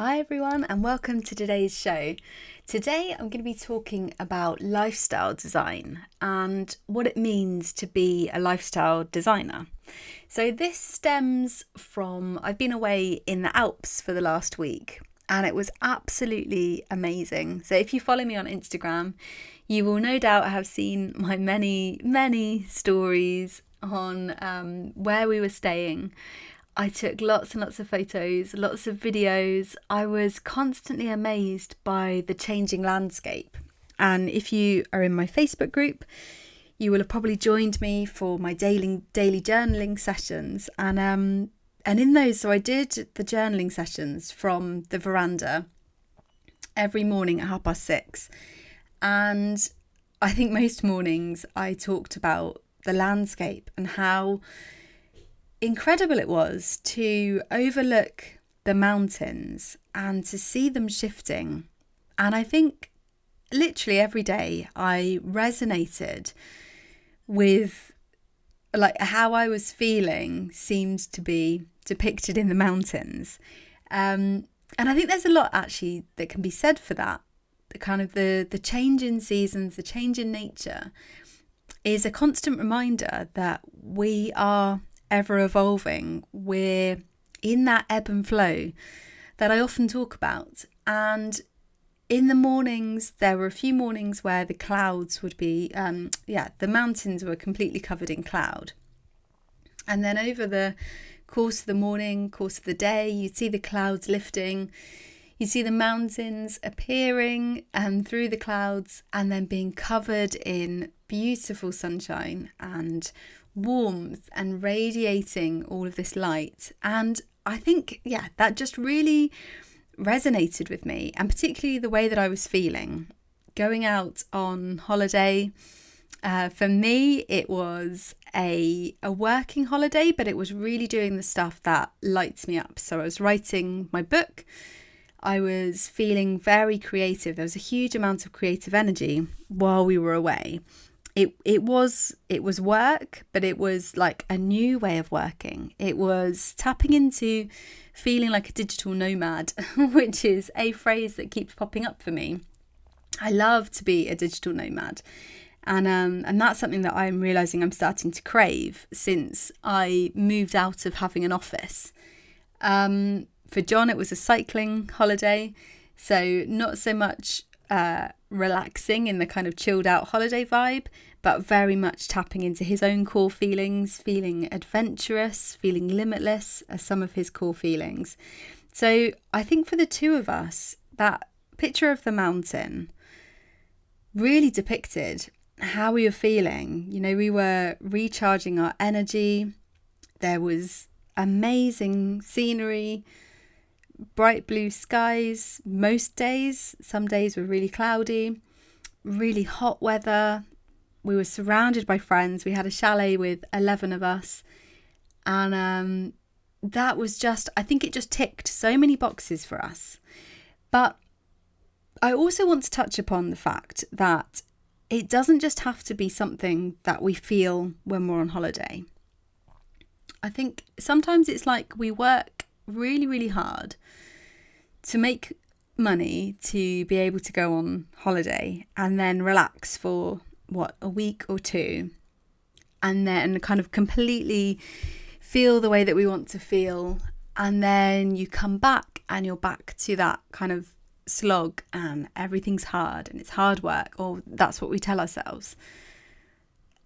Hi everyone and welcome to today's show. Today I'm going to be talking about lifestyle design and what it means to be a lifestyle designer. So this stems from, I've been away in the Alps for the last week and it was absolutely amazing. So if you follow me on Instagram, you will no doubt have seen my many stories on where we were staying. I took lots and lots of photos, lots of videos. I was constantly amazed by the changing landscape. And if you are in my Facebook group, you will have probably joined me for my daily journaling sessions. And in those, so I did the journaling sessions from the veranda every morning at 6:30. And I think most mornings I talked about the landscape and how incredible it was to overlook the mountains and to see them shifting. And I think literally every day I resonated with like how I was feeling seems to be depicted in the mountains. And I think there's a lot actually that can be said for that. The kind of the change in seasons, the change in nature is a constant reminder that we are ever evolving. We're in that ebb and flow that I often talk about. And in the mornings, there were a few mornings where the clouds would be, the mountains were completely covered in cloud. And then over the course of the morning, course of the day, you'd see the clouds lifting. You see the mountains appearing through the clouds and then being covered in beautiful sunshine and warmth and radiating all of this light. And I think, that just really resonated with me, and particularly the way that I was feeling. Going out on holiday, for me, it was a working holiday, but it was really doing the stuff that lights me up. So I was writing my book. I was feeling very creative. There was a huge amount of creative energy while we were away. It was work, but it was like a new way of working. It was tapping into feeling like a digital nomad, which is a phrase that keeps popping up for me. I love to be a digital nomad. And that's something that I'm realising I'm starting to crave since I moved out of having an office. For John, it was a cycling holiday, so not so much relaxing in the kind of chilled out holiday vibe, but very much tapping into his own core feelings, feeling adventurous, feeling limitless are some of his core feelings. So I think for the two of us, that picture of the mountain really depicted how we were feeling. You know, we were recharging our energy. There was amazing scenery, bright blue skies most days. Some days were really cloudy, really hot weather. We were surrounded by friends. We had a chalet with 11 of us. And that was just, I think it just ticked so many boxes for us. But I also want to touch upon the fact that it doesn't just have to be something that we feel when we're on holiday. I think sometimes it's like we work really, really hard to make money to be able to go on holiday and then relax for a week or two, and then kind of completely feel the way that we want to feel. And then you come back and you're back to that kind of slog and everything's hard and it's hard work, or that's what we tell ourselves.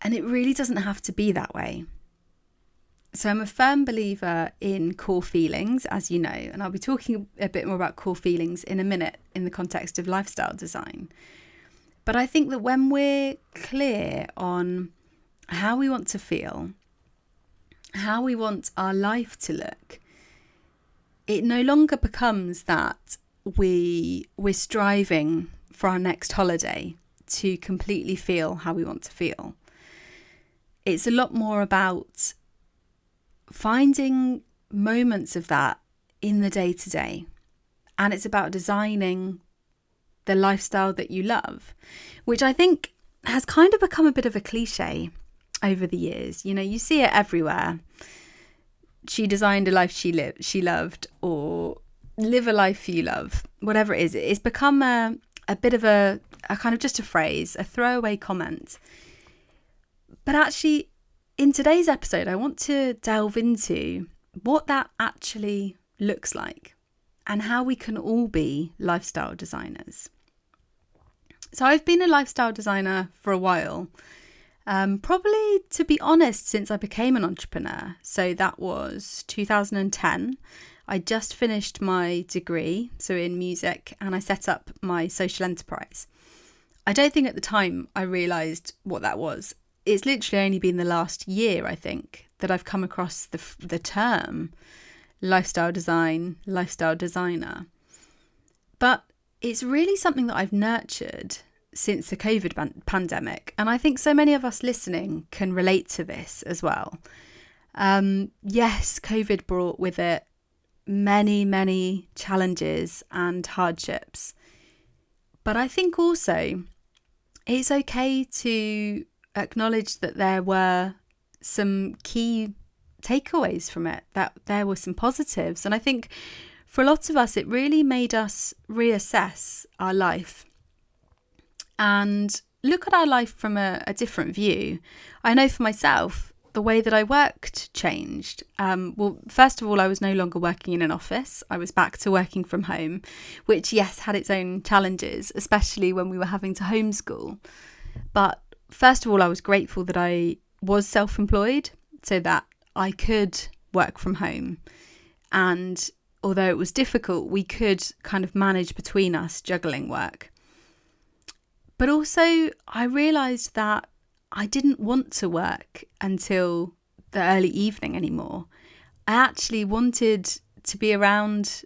And it really doesn't have to be that way. So I'm a firm believer in core feelings, as you know, and I'll be talking a bit more about core feelings in a minute in the context of lifestyle design. But I think that when we're clear on how we want to feel, how we want our life to look, it no longer becomes that we're striving for our next holiday to completely feel how we want to feel. It's a lot more about finding moments of that in the day-to-day. And it's about designing the lifestyle that you love, which I think has kind of become a bit of a cliche over the years. You know, you see it everywhere. She designed a life she loved, or live a life you love, whatever it is. It's become a bit of a kind of just a phrase, a throwaway comment. But actually, in today's episode, I want to delve into what that actually looks like and how we can all be lifestyle designers. So I've been a lifestyle designer for a while, probably, to be honest, since I became an entrepreneur. So that was 2010. I just finished my degree, so in music, and I set up my social enterprise. I don't think at the time I realised what that was. It's literally only been the last year, I think, that I've come across the term lifestyle design, lifestyle designer. But it's really something that I've nurtured since the COVID pandemic. And I think so many of us listening can relate to this as well. Yes, COVID brought with it many, many challenges and hardships. But I think also it's okay to acknowledge that there were some key takeaways from it, that there were some positives. And I think for a lot of us, it really made us reassess our life and look at our life from a different view. I know for myself, the way that I worked changed. Well, first of all, I was no longer working in an office. I was back to working from home, which, yes, had its own challenges, especially when we were having to homeschool. But first of all, I was grateful that I was self-employed so that I could work from home. And although it was difficult, we could kind of manage between us juggling work. But also, I realised that I didn't want to work until the early evening anymore. I actually wanted to be around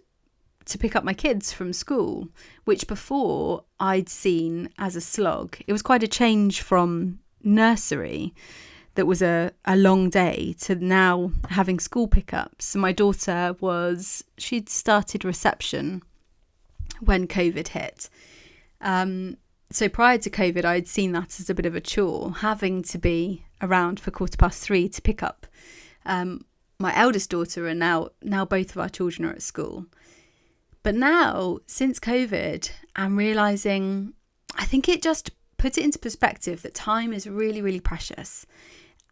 to pick up my kids from school, which before I'd seen as a slog. It was quite a change from nursery that was a long day to now having school pickups. So my daughter she'd started reception when COVID hit. So prior to COVID, I'd seen that as a bit of a chore, having to be around for 3:15 to pick up my eldest daughter, and now both of our children are at school. But now, since COVID, I'm realising, I think it just put it into perspective that time is really, really precious,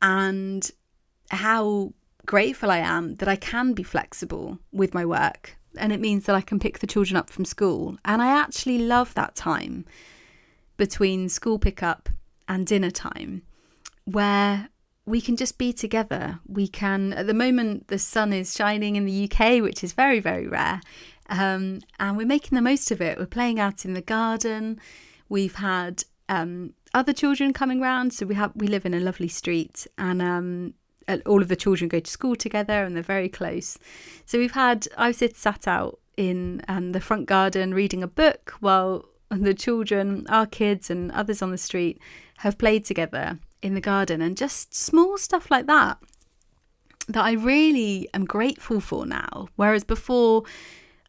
and how grateful I am that I can be flexible with my work. And it means that I can pick the children up from school. And I actually love that time between school pickup and dinner time, where we can just be together. We can, at the moment, the sun is shining in the UK, which is very, very rare. And we're making the most of it. We're playing out in the garden. We've had other children coming round. So we live in a lovely street, and all of the children go to school together, and they're very close. So I've sat out in the front garden reading a book while the children, our kids and others on the street, have played together in the garden. And just small stuff like that I really am grateful for now. Whereas before,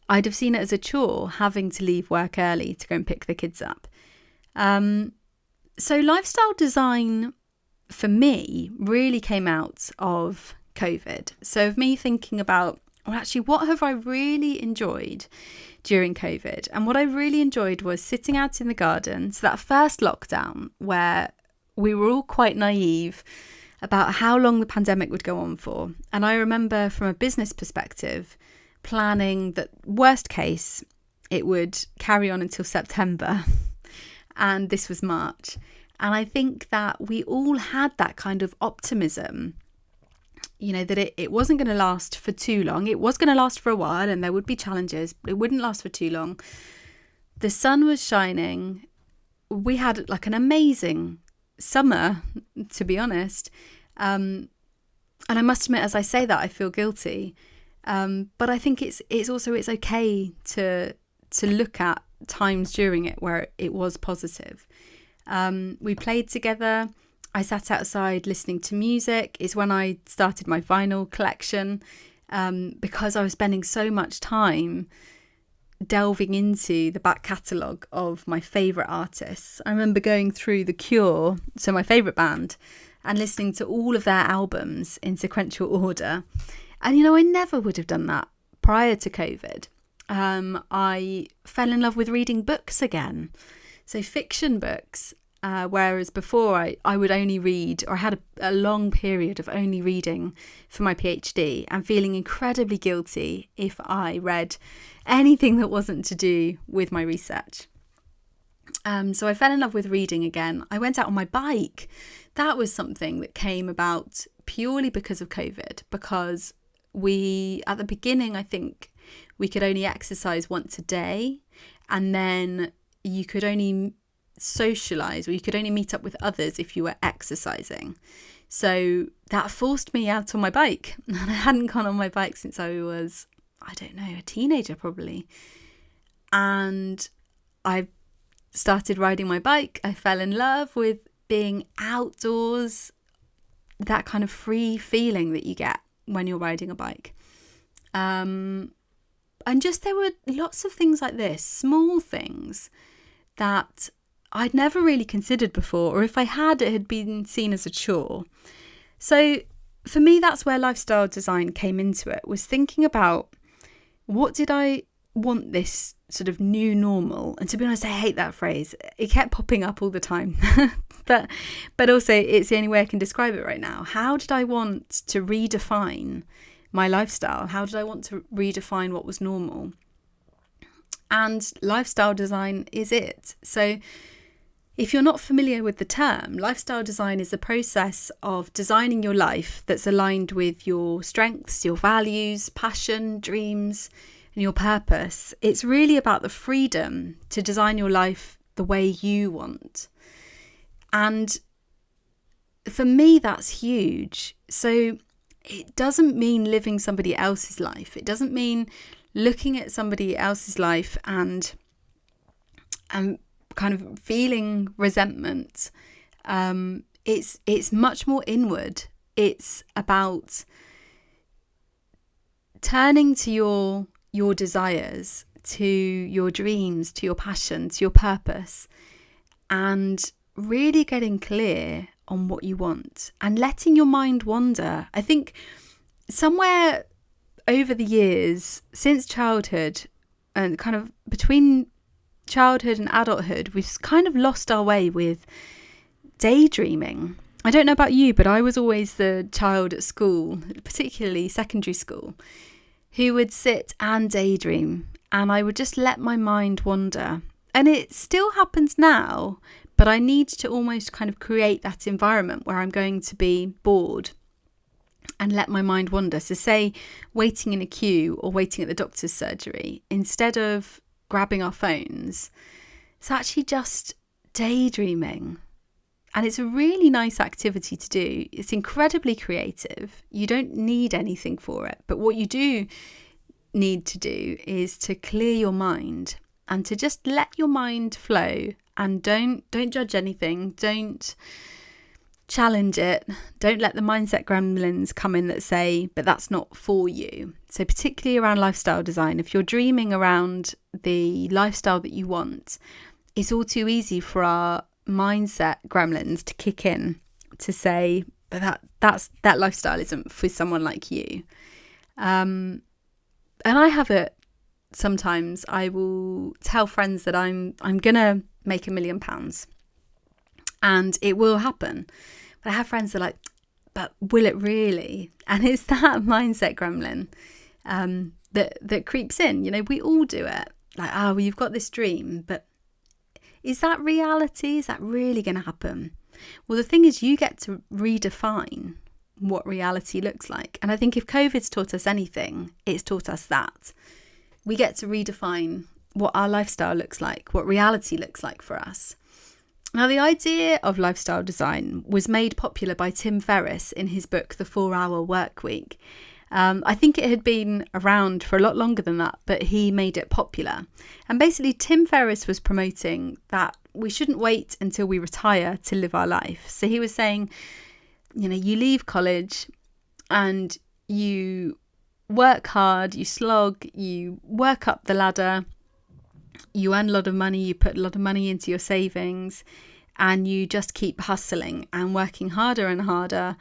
I'd have seen it as a chore, having to leave work early to go and pick the kids up. So lifestyle design for me really came out of COVID. So of me thinking about, well, actually, what have I really enjoyed during COVID? And what I really enjoyed was sitting out in the garden. So that first lockdown, where we were all quite naive about how long the pandemic would go on for. And I remember from a business perspective, planning that worst case, it would carry on until September. And this was March. And I think that we all had that kind of optimism, that it wasn't going to last for too long. It was going to last for a while, and there would be challenges, but it wouldn't last for too long. The sun was shining. We had like an amazing summer, to be honest. And I must admit, as I say that, I feel guilty. But I think it's okay to look at times during it where it was positive. We played together. I sat outside listening to music. It's when I started my vinyl collection, because I was spending so much time delving into the back catalogue of my favourite artists. I remember going through The Cure, so my favourite band, and listening to all of their albums in sequential order. And, I never would have done that prior to COVID. I fell in love with reading books again. So fiction books, whereas before I would only read, or I had a long period of only reading for my PhD and feeling incredibly guilty if I read anything that wasn't to do with my research. So I fell in love with reading again. I went out on my bike. That was something that came about purely because of COVID, because at the beginning, I think we could only exercise once a day, and then you could only socialise, or you could only meet up with others if you were exercising. So that forced me out on my bike. And I hadn't gone on my bike since I was, I don't know, a teenager probably. And I started riding my bike. I fell in love with being outdoors, that kind of free feeling that you get when you're riding a bike. And just there were lots of things like this, small things that I'd never really considered before, or if I had, it had been seen as a chore. So for me, that's where lifestyle design came into it, was thinking about what did I want this sort of new normal. And to be honest, I hate that phrase. It kept popping up all the time. but also it's the only way I can describe it right now. How did I want to redefine my lifestyle? How did I want to redefine what was normal? And lifestyle design is it. So if you're not familiar with the term, lifestyle design is the process of designing your life that's aligned with your strengths, your values, passion, dreams, and your purpose. It's really about the freedom to design your life the way you want. And for me, that's huge. So it doesn't mean living somebody else's life. It doesn't mean looking at somebody else's life and kind of feeling resentment. It's much more inward. It's about turning to your desires, to your dreams, to your passion, to your purpose, and really getting clear on what you want and letting your mind wander. I think somewhere over the years, since childhood and kind of between childhood and adulthood, we've kind of lost our way with daydreaming. I don't know about you, but I was always the child at school, particularly secondary school, who would sit and daydream, and I would just let my mind wander. And it still happens now, but I need to almost kind of create that environment where I'm going to be bored and let my mind wander. So say waiting in a queue or waiting at the doctor's surgery, instead of grabbing our phones, it's actually just daydreaming. And it's a really nice activity to do. It's incredibly creative. You don't need anything for it. But what you do need to do is to clear your mind and to just let your mind flow, and don't judge anything. Don't challenge it. Don't let the mindset gremlins come in that say, but that's not for you. So particularly around lifestyle design, if you're dreaming around the lifestyle that you want, it's all too easy for our mindset gremlins to kick in to say, but that lifestyle isn't for someone like you. And I have it sometimes. I will tell friends that I'm gonna make £1 million, and it will happen. But I have friends that are like, but will it really? And it's that mindset gremlin that creeps in. You know, we all do it. Like, well, you've got this dream, but is that reality? Is that really going to happen? Well, the thing is, you get to redefine what reality looks like. And I think if COVID's taught us anything, it's taught us that. We get to redefine what our lifestyle looks like, what reality looks like for us. Now, the idea of lifestyle design was made popular by Tim Ferriss in his book, The 4-Hour Workweek. I think it had been around for a lot longer than that, but he made it popular. And basically, Tim Ferriss was promoting that we shouldn't wait until we retire to live our life. So he was saying, you know, you leave college and you work hard, you slog, you work up the ladder, you earn a lot of money, you put a lot of money into your savings, and you just keep hustling and working harder and harder,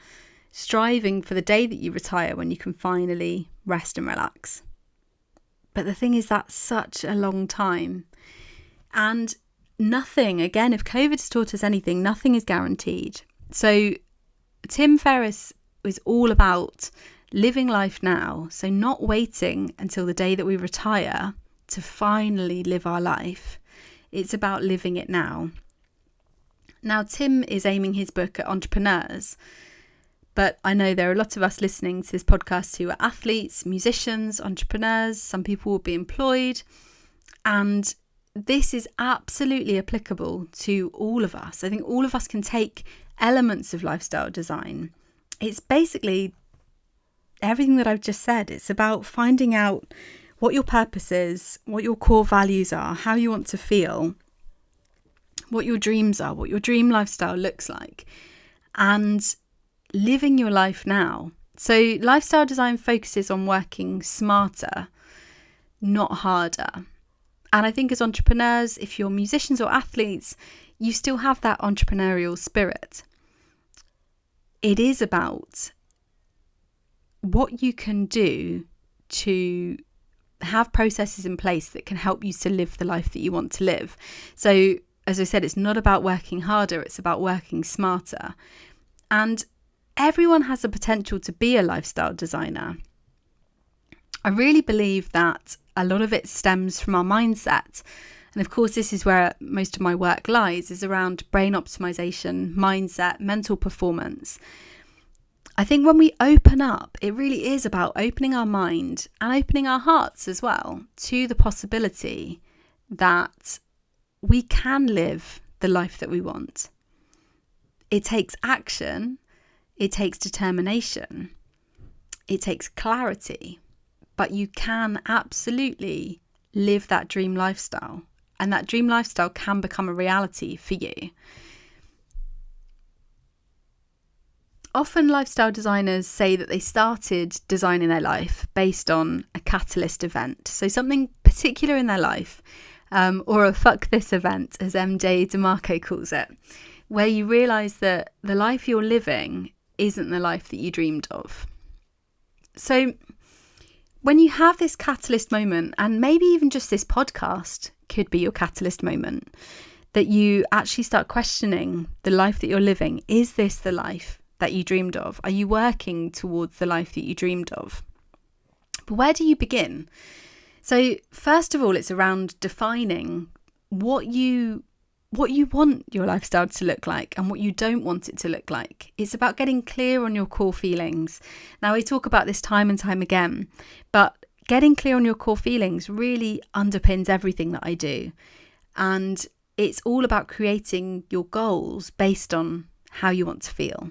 striving for the day that you retire when you can finally rest and relax. But the thing is, that's such a long time. And nothing, again, if COVID has taught us anything, nothing is guaranteed. So Tim Ferriss is all about living life now. So not waiting until the day that we retire to finally live our life. It's about living it now. Now, Tim is aiming his book at entrepreneurs, but I know there are a lot of us listening to this podcast who are athletes, musicians, entrepreneurs. Some people will be employed, and this is absolutely applicable to all of us. I think all of us can take elements of lifestyle design. It's basically everything that I've just said. It's about finding out what your purpose is, what your core values are, how you want to feel, what your dreams are, what your dream lifestyle looks like, and living your life now. So lifestyle design focuses on working smarter, not harder. And I think as entrepreneurs, if you're musicians or athletes, you still have that entrepreneurial spirit. It is about what you can do to have processes in place that can help you to live the life that you want to live. So, as I said, it's not about working harder, it's about working smarter. And everyone has the potential to be a lifestyle designer. I really believe that a lot of it stems from our mindset. And of course, this is where most of my work lies, is around brain optimization, mindset, mental performance. I think when we open up, it really is about opening our mind and opening our hearts as well to the possibility that we can live the life that we want. It takes action, it takes determination, it takes clarity, but you can absolutely live that dream lifestyle, and that dream lifestyle can become a reality for you. Often lifestyle designers say that they started designing their life based on a catalyst event. So something particular in their life, or a fuck this event, as MJ DeMarco calls it, where you realise that the life you're living isn't the life that you dreamed of. So when you have this catalyst moment, and maybe even just this podcast could be your catalyst moment, that you actually start questioning the life that you're living. Is this the life that you dreamed of? Are you working towards the life that you dreamed of? But where do you begin? So first of all, it's around defining what you want your lifestyle to look like and what you don't want it to look like. It's about getting clear on your core feelings. Now, we talk about this time and time again, but getting clear on your core feelings really underpins everything that I do. And it's all about creating your goals based on how you want to feel.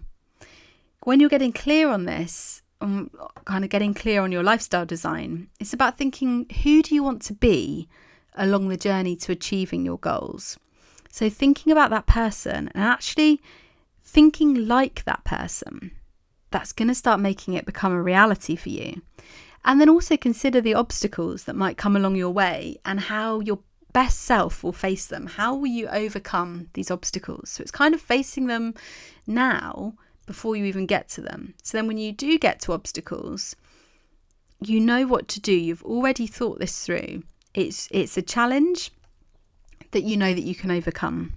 When you're getting clear on this, kind of getting clear on your lifestyle design, it's about thinking, who do you want to be along the journey to achieving your goals? So thinking about that person and actually thinking like that person, that's going to start making it become a reality for you. And then also consider the obstacles that might come along your way and how your best self will face them. How will you overcome these obstacles? So it's kind of facing them now before you even get to them. So then when you do get to obstacles, you know what to do. You've already thought this through. It's a challenge that you know that you can overcome.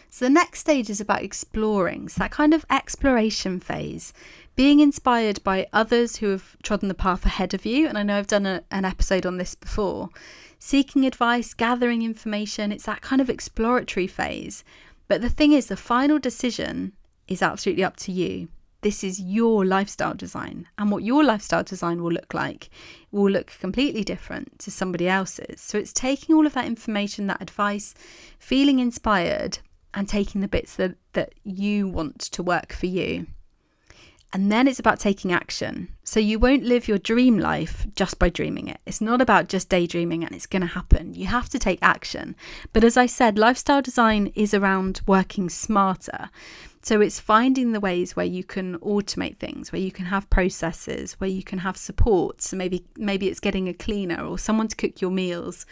So the next stage is about exploring. So that kind of exploration phase, being inspired by others who have trodden the path ahead of you. And I know I've done an episode on this before. Seeking advice, gathering information. It's that kind of exploratory phase. But the thing is, the final decision is absolutely up to you. This is your lifestyle design, and what your lifestyle design will look like will look completely different to somebody else's. So it's taking all of that information, that advice, feeling inspired, and taking the bits that you want to work for you. And then it's about taking action. So you won't live your dream life just by dreaming it. It's not about just daydreaming and it's going to happen. You have to take action. But as I said, lifestyle design is around working smarter. So it's finding the ways where you can automate things, where you can have processes, where you can have support. So maybe it's getting a cleaner or someone to cook your meals,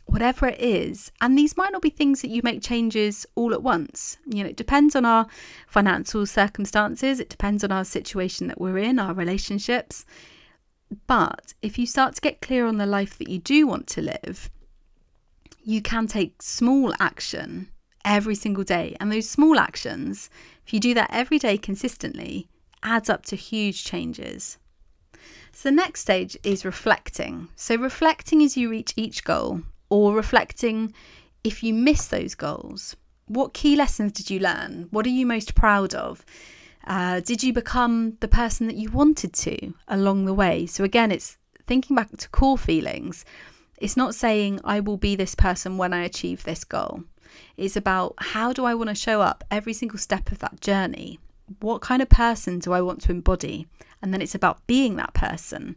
whatever it is. And these might not be things that you make changes all at once. You know, it depends on our financial circumstances. It depends on our situation that we're in, our relationships. But if you start to get clear on the life that you do want to live, you can take small action every single day. And those small actions, if you do that every day consistently, adds up to huge changes. So the next stage is reflecting. So reflecting as you reach each goal, or reflecting if you miss those goals. What key lessons did you learn? What are you most proud of? Did you become the person that you wanted to along the way? So again, it's thinking back to core feelings. It's not saying I will be this person when I achieve this goal. It's about how do I want to show up every single step of that journey? What kind of person do I want to embody? And then it's about being that person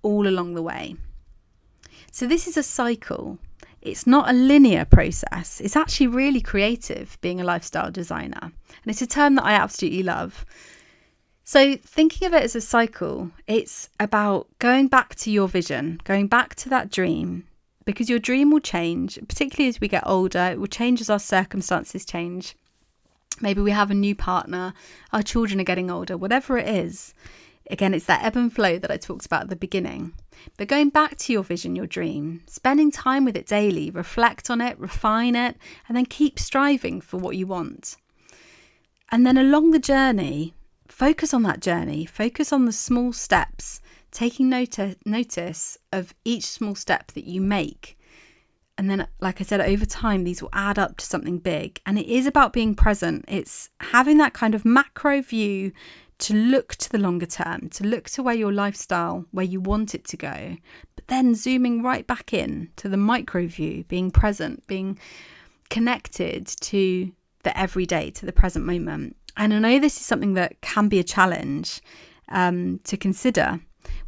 all along the way. So this is a cycle. It's not a linear process. It's actually really creative being a lifestyle designer. And it's a term that I absolutely love. So thinking of it as a cycle, it's about going back to your vision, going back to that dream, because your dream will change, particularly as we get older. It will change as our circumstances change. Maybe we have a new partner, our children are getting older, whatever it is. Again, it's that ebb and flow that I talked about at the beginning. But going back to your vision, your dream, spending time with it daily, reflect on it, refine it, and then keep striving for what you want. And then along the journey, focus on that journey, focus on the small steps, taking notice of each small step that you make. And then, like I said, over time, these will add up to something big. And it is about being present. It's having that kind of macro view to look to the longer term, to look to where your lifestyle, where you want it to go, but then zooming right back in to the micro view, being present, being connected to the everyday, to the present moment. And I know this is something that can be a challenge to consider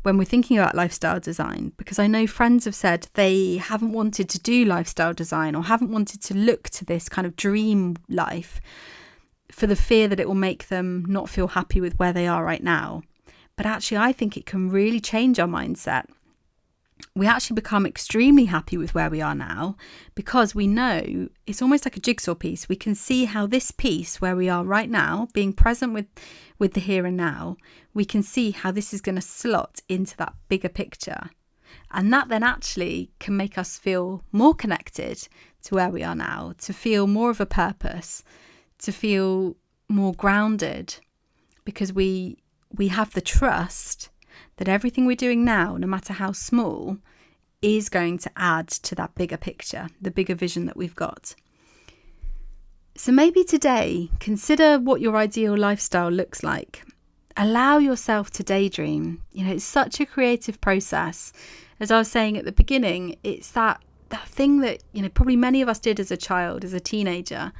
when we're thinking about lifestyle design, because I know friends have said they haven't wanted to do lifestyle design or haven't wanted to look to this kind of dream life for the fear that it will make them not feel happy with where they are right now. But actually, I think it can really change our mindset. We actually become extremely happy with where we are now because we know it's almost like a jigsaw piece. We can see how this piece where we are right now, being present with the here and now, we can see how this is going to slot into that bigger picture. And that then actually can make us feel more connected to where we are now, to feel more of a purpose, to feel more grounded, because we have the trust that everything we're doing now, no matter how small, is going to add to that bigger picture, the bigger vision that we've got. So maybe today, consider what your ideal lifestyle looks like. Allow yourself to daydream. It's such a creative process. As I was saying at the beginning, it's that thing that, probably many of us did as a child, as a teenager.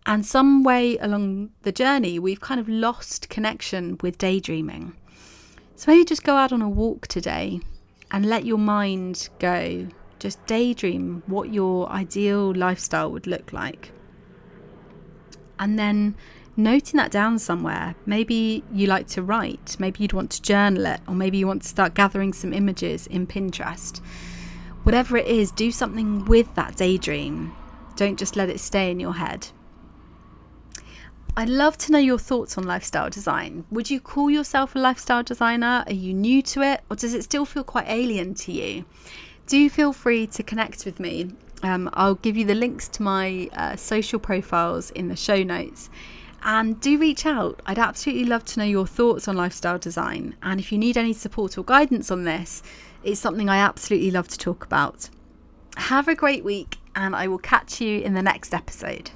And some way along the journey, we've kind of lost connection with daydreaming. So maybe just go out on a walk today and let your mind go. Just daydream what your ideal lifestyle would look like. And then noting that down somewhere. Maybe you like to write, maybe you'd want to journal it, or maybe you want to start gathering some images in Pinterest. Whatever it is, do something with that daydream. Don't just let it stay in your head. I'd love to know your thoughts on lifestyle design. Would you call yourself a lifestyle designer? Are you new to it? Or does it still feel quite alien to you? Do feel free to connect with me. I'll give you the links to my social profiles in the show notes. And do reach out. I'd absolutely love to know your thoughts on lifestyle design. And if you need any support or guidance on this, it's something I absolutely love to talk about. Have a great week, and I will catch you in the next episode.